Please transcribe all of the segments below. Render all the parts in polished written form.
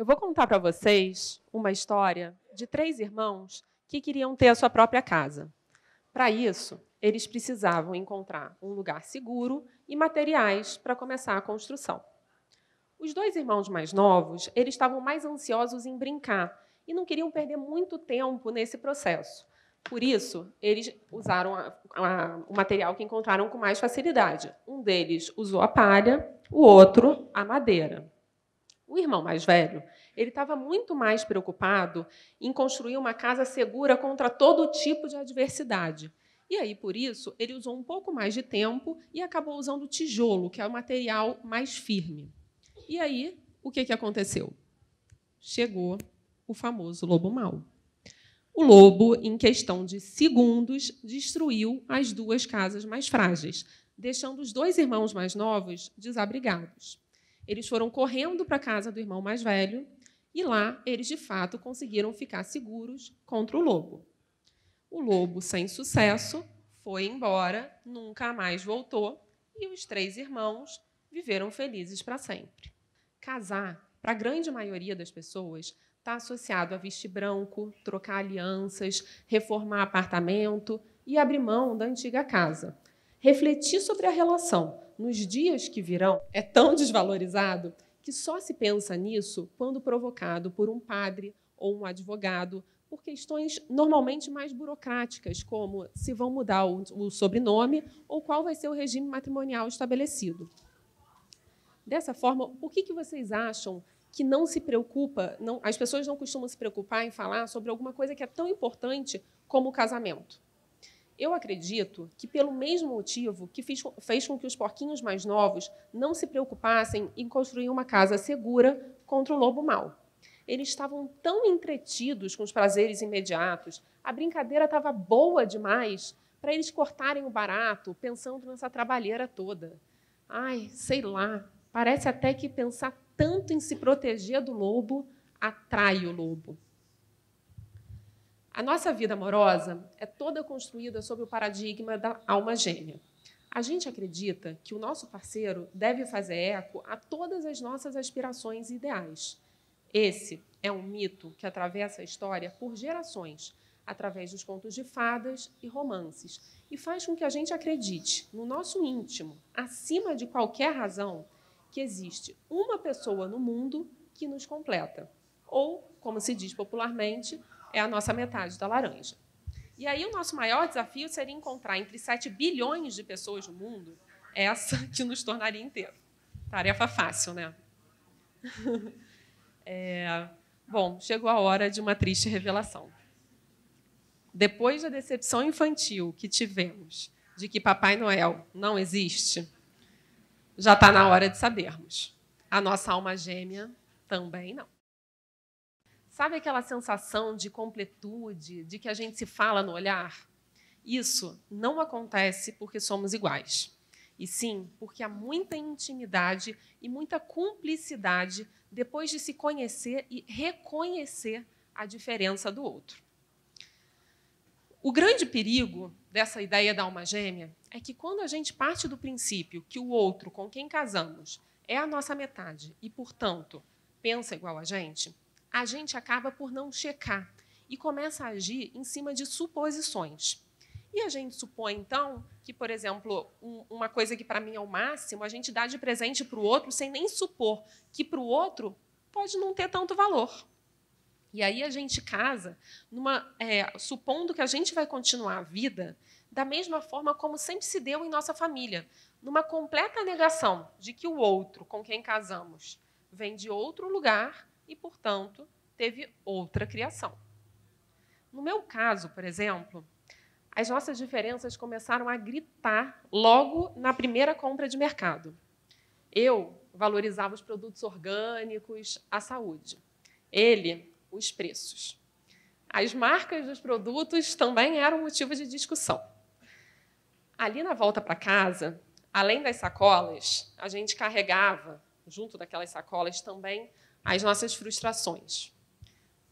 Eu vou contar para vocês uma história de 3 irmãos que queriam ter a sua própria casa. Para isso, eles precisavam encontrar um lugar seguro e materiais para começar a construção. Os 2 irmãos mais novos, eles estavam mais ansiosos em brincar e não queriam perder muito tempo nesse processo. Por isso, eles usaram o material que encontraram com mais facilidade. Um deles usou a palha, o outro a madeira. O irmão mais velho, ele estava muito mais preocupado em construir uma casa segura contra todo tipo de adversidade. E aí, por isso, ele usou um pouco mais de tempo e acabou usando o tijolo, que é o material mais firme. E aí, o que aconteceu? Chegou o famoso lobo mau. O lobo, em questão de segundos, destruiu as 2 casas mais frágeis, deixando os 2 irmãos mais novos desabrigados. Eles foram correndo para a casa do irmão mais velho e lá eles, de fato, conseguiram ficar seguros contra o lobo. O lobo, sem sucesso, foi embora, nunca mais voltou e os 3 irmãos viveram felizes para sempre. Casar, para a grande maioria das pessoas, está associado a vestir branco, trocar alianças, reformar apartamento e abrir mão da antiga casa. Refletir sobre a relação nos dias que virão é tão desvalorizado que só se pensa nisso quando provocado por um padre ou um advogado, por questões normalmente mais burocráticas, como se vão mudar o sobrenome ou qual vai ser o regime matrimonial estabelecido. Dessa forma, por que vocês acham que não se preocupa, as pessoas não costumam se preocupar em falar sobre alguma coisa que é tão importante como o casamento? Eu acredito que, pelo mesmo motivo que fez com que os porquinhos mais novos não se preocupassem em construir uma casa segura contra o lobo mau. Eles estavam tão entretidos com os prazeres imediatos, a brincadeira estava boa demais para eles cortarem o barato pensando nessa trabalheira toda. Ai, sei lá, parece até que pensar tanto em se proteger do lobo atrai o lobo. A nossa vida amorosa é toda construída sob o paradigma da alma gêmea. A gente acredita que o nosso parceiro deve fazer eco a todas as nossas aspirações e ideais. Esse é um mito que atravessa a história por gerações, através dos contos de fadas e romances, e faz com que a gente acredite, no nosso íntimo, acima de qualquer razão, que existe uma pessoa no mundo que nos completa. Ou, como se diz popularmente, é a nossa metade da laranja. E aí o nosso maior desafio seria encontrar entre 7 bilhões de pessoas no mundo essa que nos tornaria inteiro. Tarefa fácil, né? Bom, chegou a hora de uma triste revelação. Depois da decepção infantil que tivemos de que Papai Noel não existe, já está na hora de sabermos. A nossa alma gêmea também não. Sabe aquela sensação de completude, de que a gente se fala no olhar? Isso não acontece porque somos iguais, e sim porque há muita intimidade e muita cumplicidade depois de se conhecer e reconhecer a diferença do outro. O grande perigo dessa ideia da alma gêmea é que, quando a gente parte do princípio que o outro com quem casamos é a nossa metade e, portanto, pensa igual a gente acaba por não checar e começa a agir em cima de suposições. E a gente supõe, então, que, por exemplo, uma coisa que para mim é o máximo, a gente dá de presente para o outro sem nem supor que para o outro pode não ter tanto valor. E aí a gente casa supondo que a gente vai continuar a vida da mesma forma como sempre se deu em nossa família, numa completa negação de que o outro com quem casamos vem de outro lugar e, portanto, teve outra criação. No meu caso, por exemplo, as nossas diferenças começaram a gritar logo na primeira compra de mercado. Eu valorizava os produtos orgânicos, a saúde. Ele, os preços. As marcas dos produtos também eram motivo de discussão. Ali na volta para casa, além das sacolas, a gente carregava, junto daquelas sacolas, também as nossas frustrações.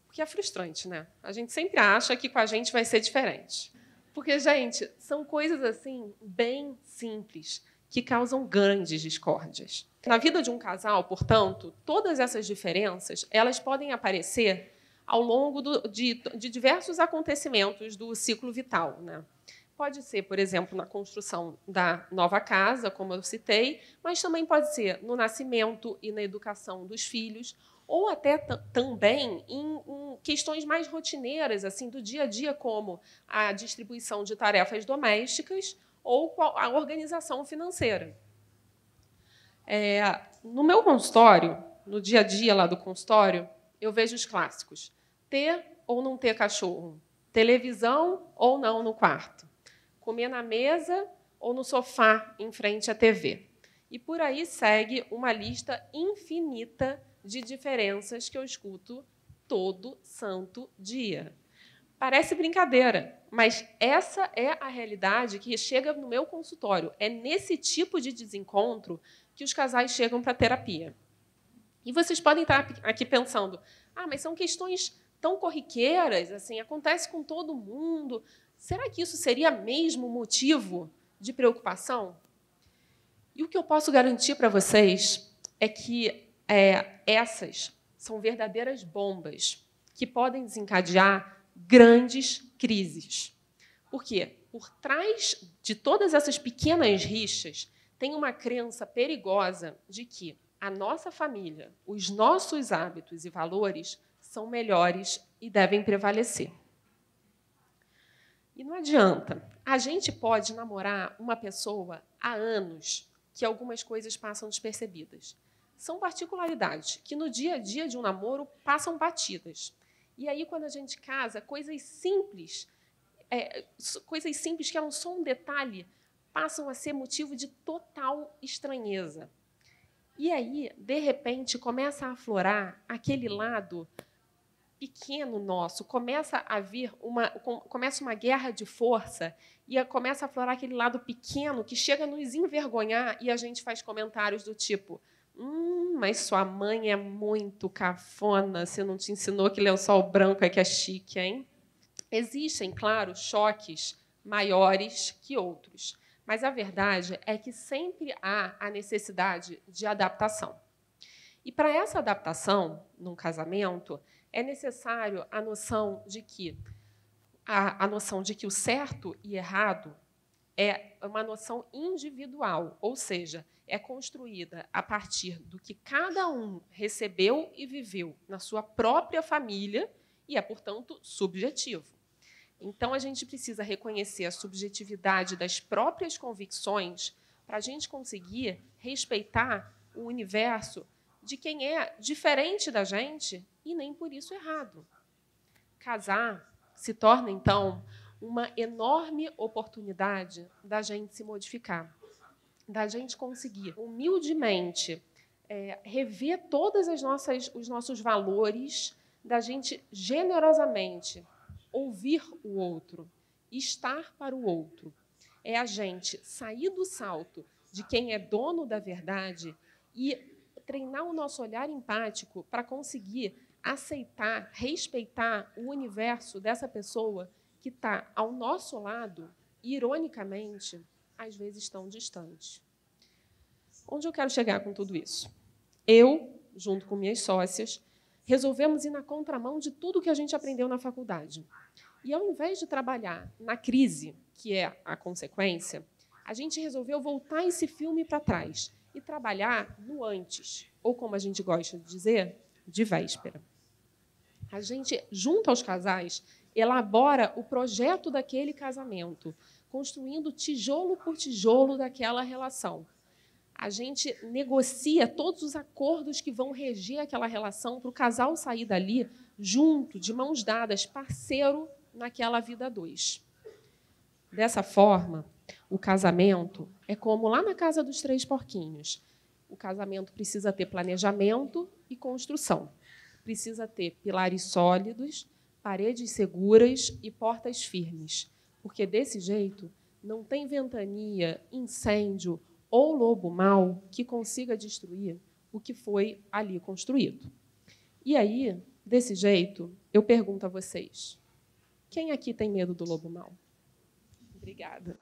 Porque é frustrante, né? A gente sempre acha que com a gente vai ser diferente. Porque, gente, são coisas assim bem simples que causam grandes discórdias. Na vida de um casal, portanto, todas essas diferenças elas podem aparecer ao longo de diversos acontecimentos do ciclo vital, né? Pode ser, por exemplo, na construção da nova casa, como eu citei, mas também pode ser no nascimento e na educação dos filhos, ou até também em questões mais rotineiras, assim, do dia a dia, como a distribuição de tarefas domésticas ou a organização financeira. No meu consultório, no dia a dia lá do consultório, eu vejo os clássicos: ter ou não ter cachorro, televisão ou não no quarto, comer na mesa ou no sofá em frente à TV. E por aí segue uma lista infinita de diferenças que eu escuto todo santo dia. Parece brincadeira, mas essa é a realidade que chega no meu consultório. É nesse tipo de desencontro que os casais chegam para a terapia. E vocês podem estar aqui pensando: mas são questões tão corriqueiras, assim, acontece com todo mundo. Será que isso seria mesmo motivo de preocupação? E o que eu posso garantir para vocês é que essas são verdadeiras bombas que podem desencadear grandes crises. Por quê? Por trás de todas essas pequenas rixas tem uma crença perigosa de que a nossa família, os nossos hábitos e valores são melhores e devem prevalecer. E não adianta. A gente pode namorar uma pessoa há anos que algumas coisas passam despercebidas. São particularidades que, no dia a dia de um namoro, passam batidas. E aí, quando a gente casa, coisas simples que eram só um detalhe, passam a ser motivo de total estranheza. E aí, de repente, começa a aflorar aquele lado pequeno nosso, começa a vir começa uma guerra de força e começa a aflorar aquele lado pequeno que chega a nos envergonhar e a gente faz comentários do tipo: mas sua mãe é muito cafona, você não te ensinou que lençol branco é que é chique, hein? Existem, claro, choques maiores que outros, mas a verdade é que sempre há a necessidade de adaptação. E para essa adaptação, num casamento, é necessário a noção de que o certo e errado é uma noção individual, ou seja, é construída a partir do que cada um recebeu e viveu na sua própria família e é, portanto, subjetivo. Então, a gente precisa reconhecer a subjetividade das próprias convicções para a gente conseguir respeitar o universo de quem é diferente da gente e nem por isso errado. Casar se torna, então, uma enorme oportunidade da gente se modificar, da gente conseguir humildemente rever todos os nossos valores, da gente generosamente ouvir o outro, estar para o outro. É a gente sair do salto de quem é dono da verdade e treinar o nosso olhar empático para conseguir aceitar, respeitar o universo dessa pessoa que está ao nosso lado e, ironicamente, às vezes tão distante. Onde eu quero chegar com tudo isso? Eu, junto com minhas sócias, resolvemos ir na contramão de tudo que a gente aprendeu na faculdade. E, ao invés de trabalhar na crise, que é a consequência, a gente resolveu voltar esse filme para trás e trabalhar no antes, ou, como a gente gosta de dizer, de véspera. A gente, junto aos casais, elabora o projeto daquele casamento, construindo tijolo por tijolo daquela relação. A gente negocia todos os acordos que vão reger aquela relação para o casal sair dali junto, de mãos dadas, parceiro naquela vida a dois. Dessa forma, o casamento é como lá na casa dos 3 porquinhos. O casamento precisa ter planejamento e construção. Precisa ter pilares sólidos, paredes seguras e portas firmes, porque, desse jeito, não tem ventania, incêndio ou lobo mau que consiga destruir o que foi ali construído. E aí, desse jeito, eu pergunto a vocês: quem aqui tem medo do lobo mau? Obrigada.